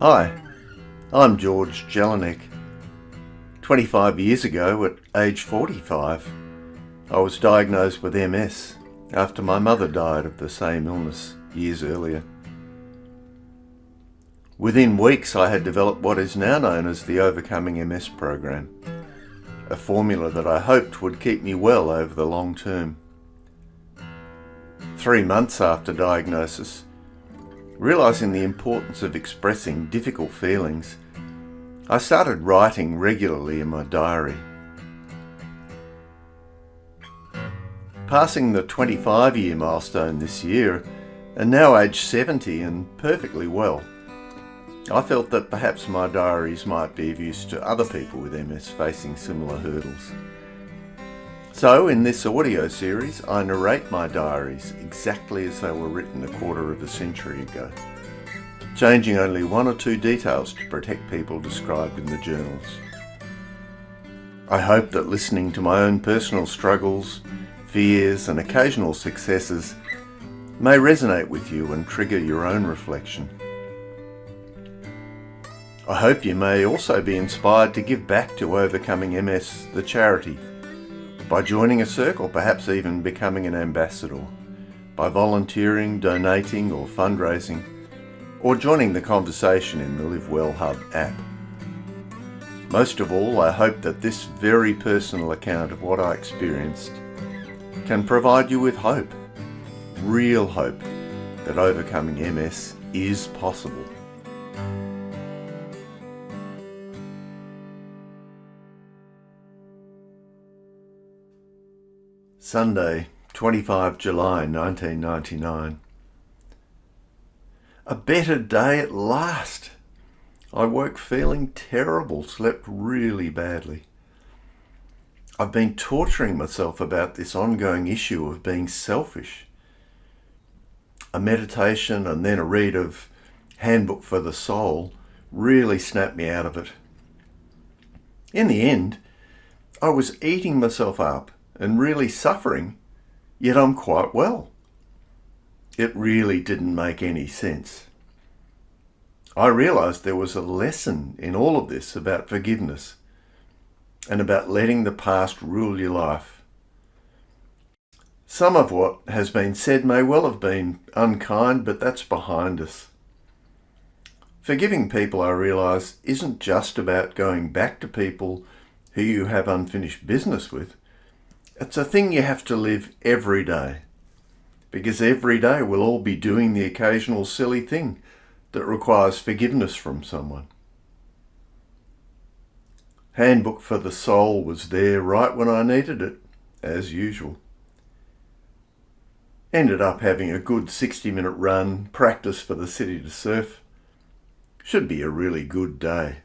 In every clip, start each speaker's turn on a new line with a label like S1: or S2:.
S1: Hi, I'm George Jelinek. 25 years ago, at age 45, I was diagnosed with MS after my mother died of the same illness years earlier. Within weeks, I had developed what is now known as the Overcoming MS program, a formula that I hoped would keep me well over the long term. 3 months after diagnosis, realizing the importance of expressing difficult feelings, I started writing regularly in my diary. Passing the 25-year milestone this year, and now aged 70 and perfectly well, I felt that perhaps my diaries might be of use to other people with MS facing similar hurdles. So in this audio series, I narrate my diaries exactly as they were written a quarter of a century ago, changing only one or two details to protect people described in the journals. I hope that listening to my own personal struggles, fears and occasional successes may resonate with you and trigger your own reflection. I hope you may also be inspired to give back to Overcoming MS, the charity, by joining a circle, perhaps even becoming an ambassador, by volunteering, donating or fundraising, or joining the conversation in the Live Well Hub app. Most of all, I hope that this very personal account of what I experienced can provide you with hope, real hope, that overcoming MS is possible. Sunday, 25 July 1999. A better day at last. I woke feeling terrible, slept really badly. I've been torturing myself about this ongoing issue of being selfish. A meditation and then a read of Handbook for the Soul really snapped me out of it. In the end, I was eating myself up and really suffering, yet I'm quite well. It really didn't make any sense. I realized there was a lesson in all of this about forgiveness and about letting the past rule your life. Some of what has been said may well have been unkind, but that's behind us. Forgiving people, I realize, isn't just about going back to people who you have unfinished business with. It's a thing you have to live every day, because every day we'll all be doing the occasional silly thing that requires forgiveness from someone. Handbook for the Soul was there right when I needed it, as usual. Ended up having a good 60-minute run, practice for the city to surf. Should be a really good day.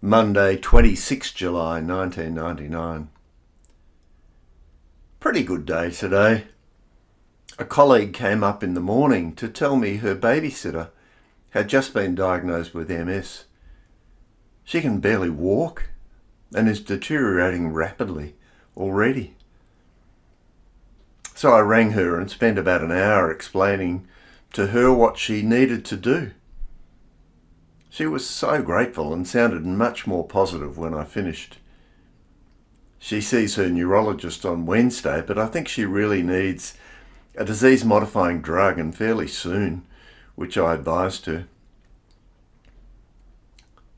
S1: Monday, 26 July 1999. Pretty good day today. A colleague came up in the morning to tell me her babysitter had just been diagnosed with MS. She can barely walk and is deteriorating rapidly already. So I rang her and spent about an hour explaining to her what she needed to do. She was so grateful and sounded much more positive when I finished. She sees her neurologist on Wednesday, but I think she really needs a disease-modifying drug and fairly soon, which I advised her.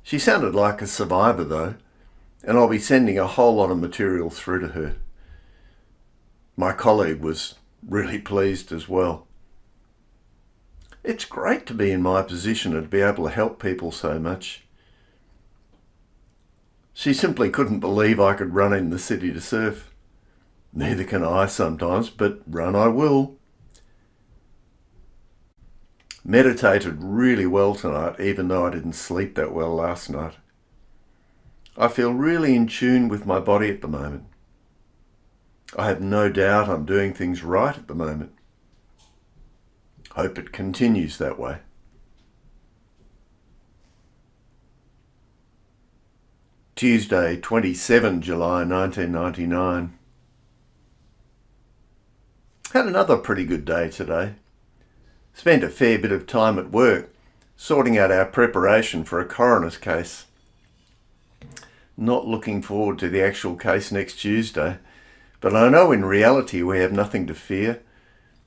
S1: She sounded like a survivor though, and I'll be sending a whole lot of material through to her. My colleague was really pleased as well. It's great to be in my position and to be able to help people so much. She simply couldn't believe I could run in the city to surf. Neither can I sometimes, but run I will. Meditated really well tonight, even though I didn't sleep that well last night. I feel really in tune with my body at the moment. I have no doubt I'm doing things right at the moment. Hope it continues that way. Tuesday, 27 July 1999. Had another pretty good day today. Spent a fair bit of time at work sorting out our preparation for a coroner's case. Not looking forward to the actual case next Tuesday, but I know in reality we have nothing to fear,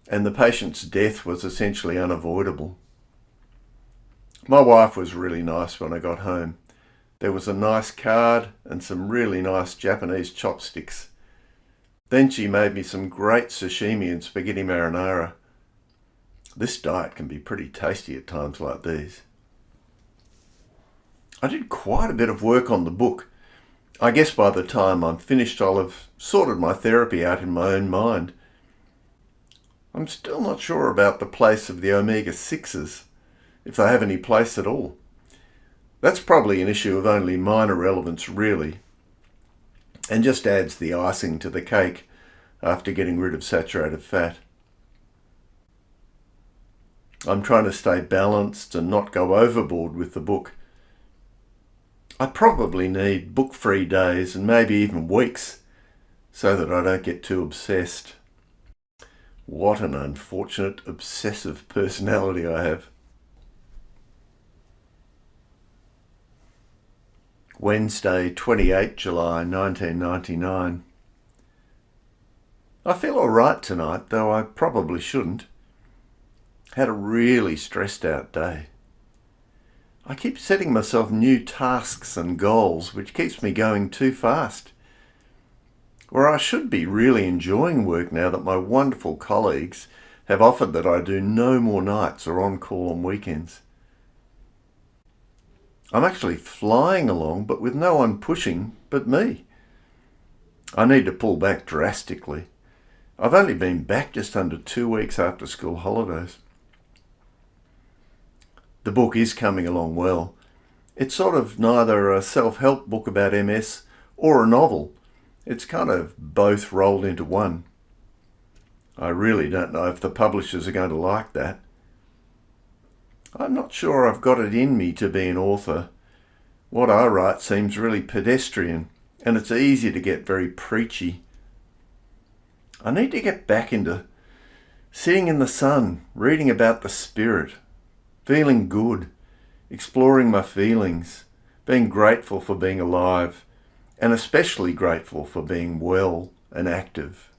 S1: and the patient's death was essentially unavoidable. My wife was really nice when I got home. There was a nice card and some really nice Japanese chopsticks. Then she made me some great sashimi and spaghetti marinara. This diet can be pretty tasty at times like these. I did quite a bit of work on the book. I guess by the time I'm finished I'll have sorted my therapy out in my own mind. I'm still not sure about the place of the omega-6s, if they have any place at all. That's probably an issue of only minor relevance really, and just adds the icing to the cake after getting rid of saturated fat. I'm trying to stay balanced and not go overboard with the book. I probably need book-free days and maybe even weeks so that I don't get too obsessed. What an unfortunate obsessive personality I have. Wednesday, 28 July 1999. I feel alright tonight, though I probably shouldn't. Had a really stressed out day. I keep setting myself new tasks and goals, which keeps me going too fast. Where I should be really enjoying work now that my wonderful colleagues have offered that I do no more nights or on call on weekends. I'm actually flying along, but with no one pushing but me. I need to pull back drastically. I've only been back just under 2 weeks after school holidays. The book is coming along well. It's sort of neither a self-help book about MS or a novel. It's kind of both rolled into one. I really don't know if the publishers are going to like that. I'm not sure I've got it in me to be an author. What I write seems really pedestrian, and it's easy to get very preachy. I need to get back into sitting in the sun, reading about the spirit, feeling good, exploring my feelings, being grateful for being alive, and especially grateful for being well and active.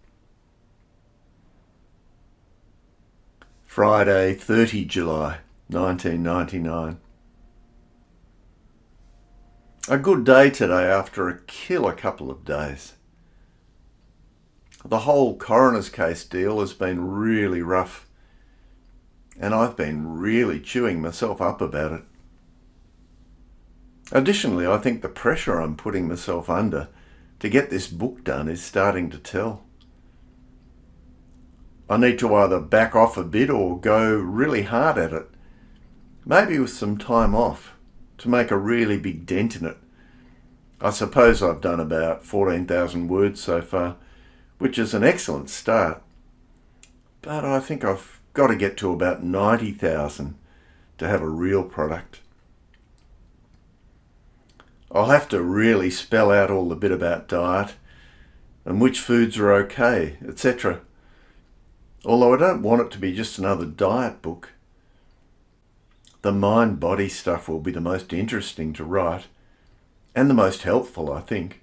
S1: Friday, 30 July 1999. A good day today after a killer couple of days. The whole coroner's case deal has been really rough, and I've been really chewing myself up about it. Additionally, I think the pressure I'm putting myself under to get this book done is starting to tell. I need to either back off a bit or go really hard at it, maybe with some time off, to make a really big dent in it. I suppose I've done about 14,000 words so far, which is an excellent start, but I think I've got to get to about 90,000 to have a real product. I'll have to really spell out all the bit about diet and which foods are okay, etc. Although I don't want it to be just another diet book. The mind-body stuff will be the most interesting to write and the most helpful, I think.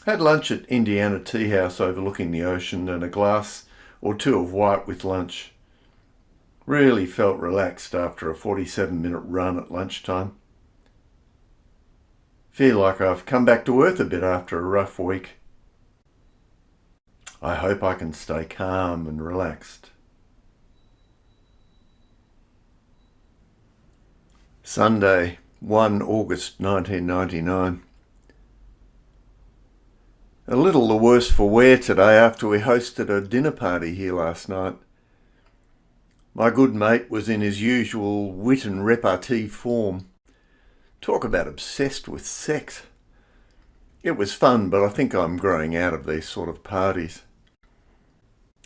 S1: Had lunch at Indiana Tea House overlooking the ocean and a glass or two of white with lunch. Really felt relaxed after a 47-minute run at lunchtime. Feel like I've come back to earth a bit after a rough week. I hope I can stay calm and relaxed. Sunday, 1 August 1999. A little the worse for wear today after we hosted a dinner party here last night. My good mate was in his usual wit and repartee form. Talk about obsessed with sex. It was fun, but I think I'm growing out of these sort of parties.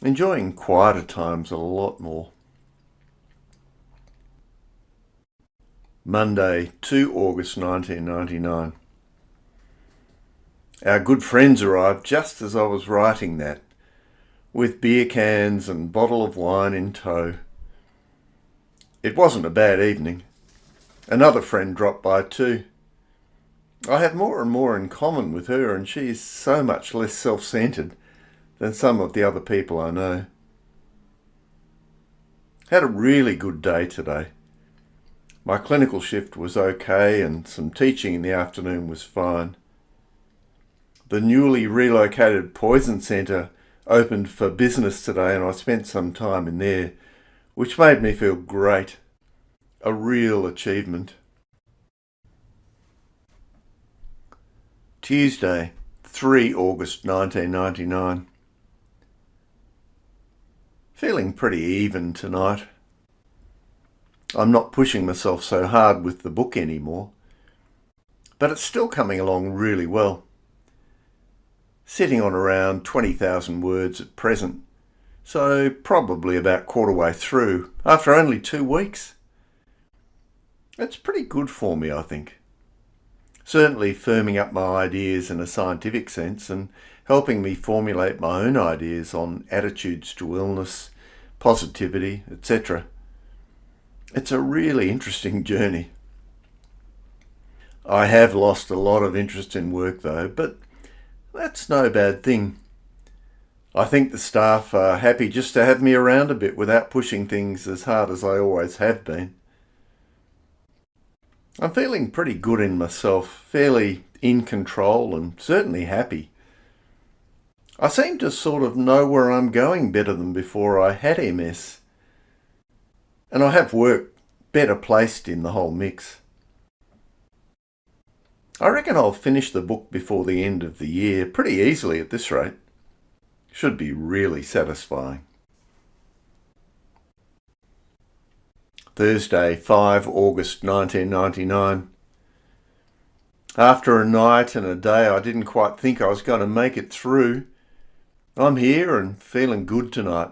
S1: Enjoying quieter times a lot more. Monday, 2 August 1999. Our good friends arrived just as I was writing that, with beer cans and bottle of wine in tow. It wasn't a bad evening. Another friend dropped by too. I have more and more in common with her, and she is so much less self-centered than some of the other people I know. Had a really good day today. My clinical shift was okay and some teaching in the afternoon was fine. The newly relocated poison centre opened for business today and I spent some time in there, which made me feel great. A real achievement. Tuesday, 3 August 1999. Feeling pretty even tonight. I'm not pushing myself so hard with the book anymore, but it's still coming along really well. Sitting on around 20,000 words at present, so probably about quarter way through after only 2 weeks. It's pretty good for me, I think. Certainly firming up my ideas in a scientific sense and helping me formulate my own ideas on attitudes to illness, positivity, etc. It's a really interesting journey. I have lost a lot of interest in work though, but that's no bad thing. I think the staff are happy just to have me around a bit without pushing things as hard as I always have been. I'm feeling pretty good in myself, fairly in control and certainly happy. I seem to sort of know where I'm going better than before I had MS. And I have work better placed in the whole mix. I reckon I'll finish the book before the end of the year pretty easily at this rate. Should be really satisfying. Thursday, 5 August 1999. After a night and a day I didn't quite think I was going to make it through, I'm here and feeling good tonight.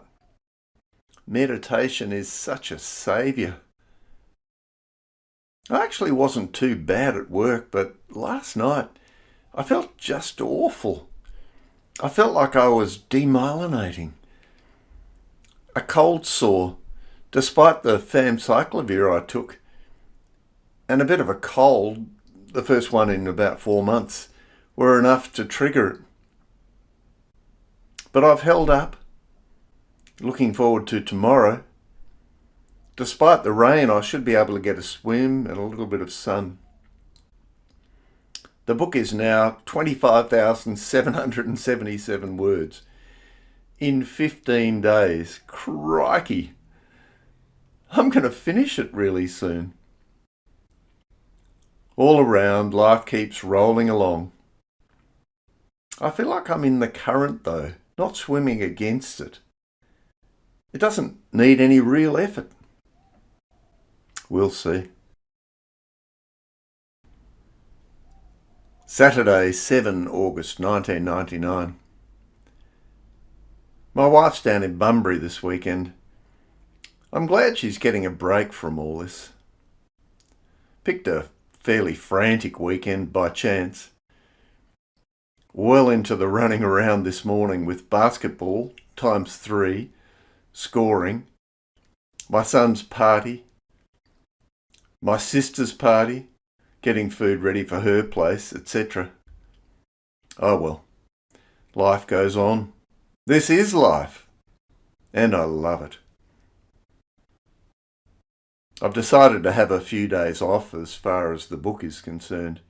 S1: Meditation is such a saviour. I actually wasn't too bad at work, but last night I felt just awful. I felt like I was demyelinating. A cold sore, despite the famciclovir I took, and a bit of a cold, the first one in about 4 months, were enough to trigger it. But I've held up. Looking forward to tomorrow. Despite the rain, I should be able to get a swim and a little bit of sun. The book is now 25,777 words. In 15 days. Crikey! I'm going to finish it really soon. All around, life keeps rolling along. I feel like I'm in the current though, not swimming against it. It doesn't need any real effort. We'll see. Saturday, 7 August 1999. My wife's down in Bunbury this weekend. I'm glad she's getting a break from all this. Picked a fairly frantic weekend by chance. Well into the running around this morning with basketball ×3, scoring, my son's party, my sister's party, getting food ready for her place, etc. Oh well, life goes on. This is life, and I love it. I've decided to have a few days off as far as the book is concerned.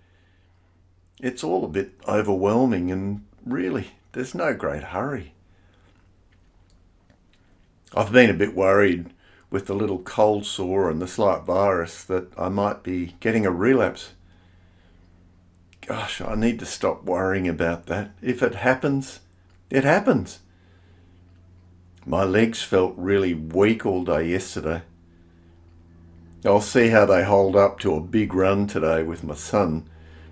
S1: It's all a bit overwhelming and really, there's no great hurry. I've been a bit worried with the little cold sore and the slight virus that I might be getting a relapse. Gosh, I need to stop worrying about that. If it happens, it happens. My legs felt really weak all day yesterday. I'll see how they hold up to a big run today with my son,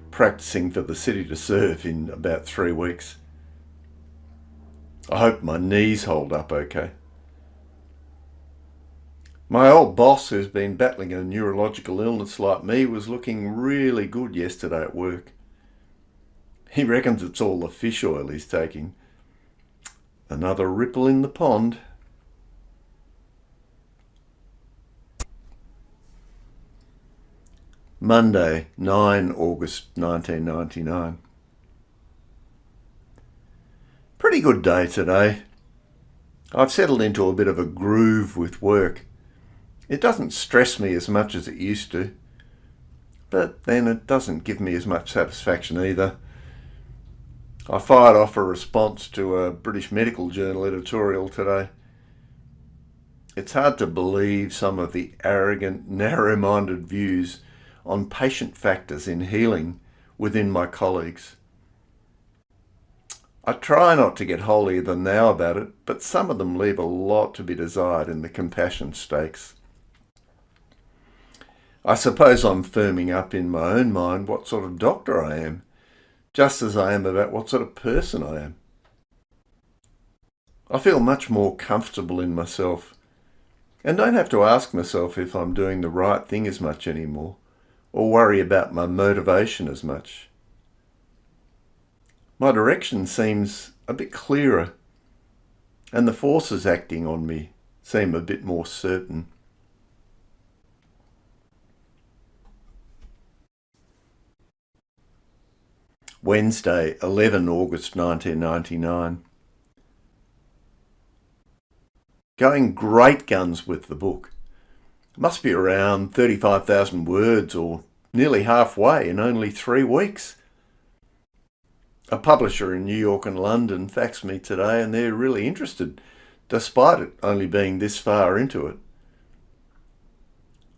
S1: practicing for the City to Serve in about 3 weeks. I hope my knees hold up okay. My old boss, who's been battling a neurological illness like me, was looking really good yesterday at work. He reckons it's all the fish oil he's taking. Another ripple in the pond. Monday, 9 August 1999. Pretty good day today. I've settled into a bit of a groove with work. It doesn't stress me as much as it used to, but then it doesn't give me as much satisfaction either. I fired off a response to a British Medical Journal editorial today. It's hard to believe some of the arrogant, narrow-minded views on patient factors in healing within my colleagues. I try not to get holier than thou about it, but some of them leave a lot to be desired in the compassion stakes. I suppose I'm firming up in my own mind what sort of doctor I am, just as I am about what sort of person I am. I feel much more comfortable in myself and don't have to ask myself if I'm doing the right thing as much anymore, or worry about my motivation as much. My direction seems a bit clearer, and the forces acting on me seem a bit more certain. Wednesday, 11 August 1999. Going great guns with the book. Must be around 35,000 words or nearly halfway in only 3 weeks. A publisher in New York and London faxed me today and they're really interested, despite it only being this far into it.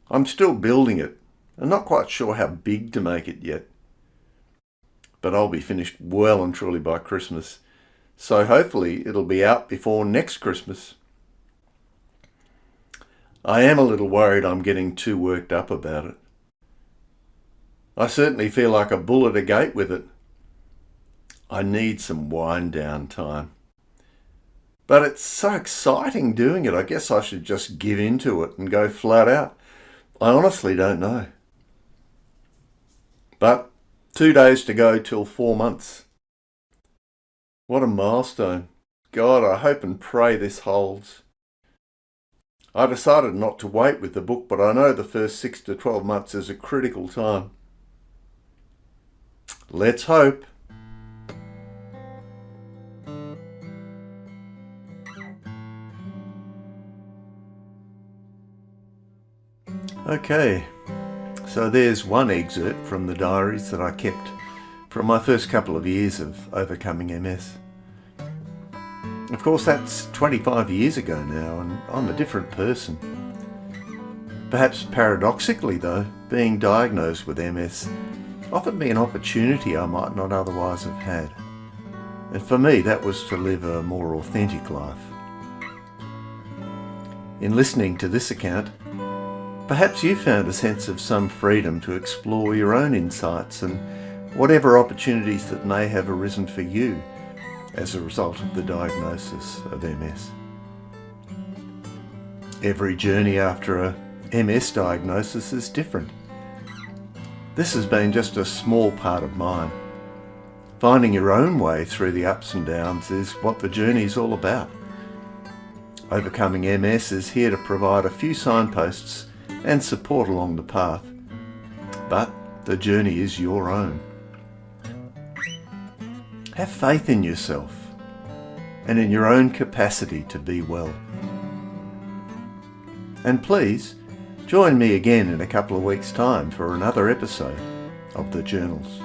S1: I'm still building it and not quite sure how big to make it yet. But I'll be finished well and truly by Christmas, so hopefully it'll be out before next Christmas. I am a little worried I'm getting too worked up about it. I certainly feel like a bull at a gate with it. I need some wind down time. But it's so exciting doing it, I guess I should just give in to it and go flat out. I honestly don't know. But 2 days to go till 4 months. What a milestone. God, I hope and pray this holds. I decided not to wait with the book, but I know the first 6 to 12 months is a critical time. Let's hope. Okay, so there's one excerpt from the diaries that I kept from my first couple of years of overcoming MS. Of course, that's 25 years ago now, and I'm a different person. Perhaps paradoxically, though, being diagnosed with MS offered me an opportunity I might not otherwise have had. And for me, that was to live a more authentic life. In listening to this account, perhaps you found a sense of some freedom to explore your own insights and whatever opportunities that may have arisen for you as a result of the diagnosis of MS. Every journey after a MS diagnosis is different. This has been just a small part of mine. Finding your own way through the ups and downs is what the journey is all about. Overcoming MS is here to provide a few signposts and support along the path, but the journey is your own. Have faith in yourself and in your own capacity to be well. And please, join me again in a couple of weeks' time for another episode of the Journals.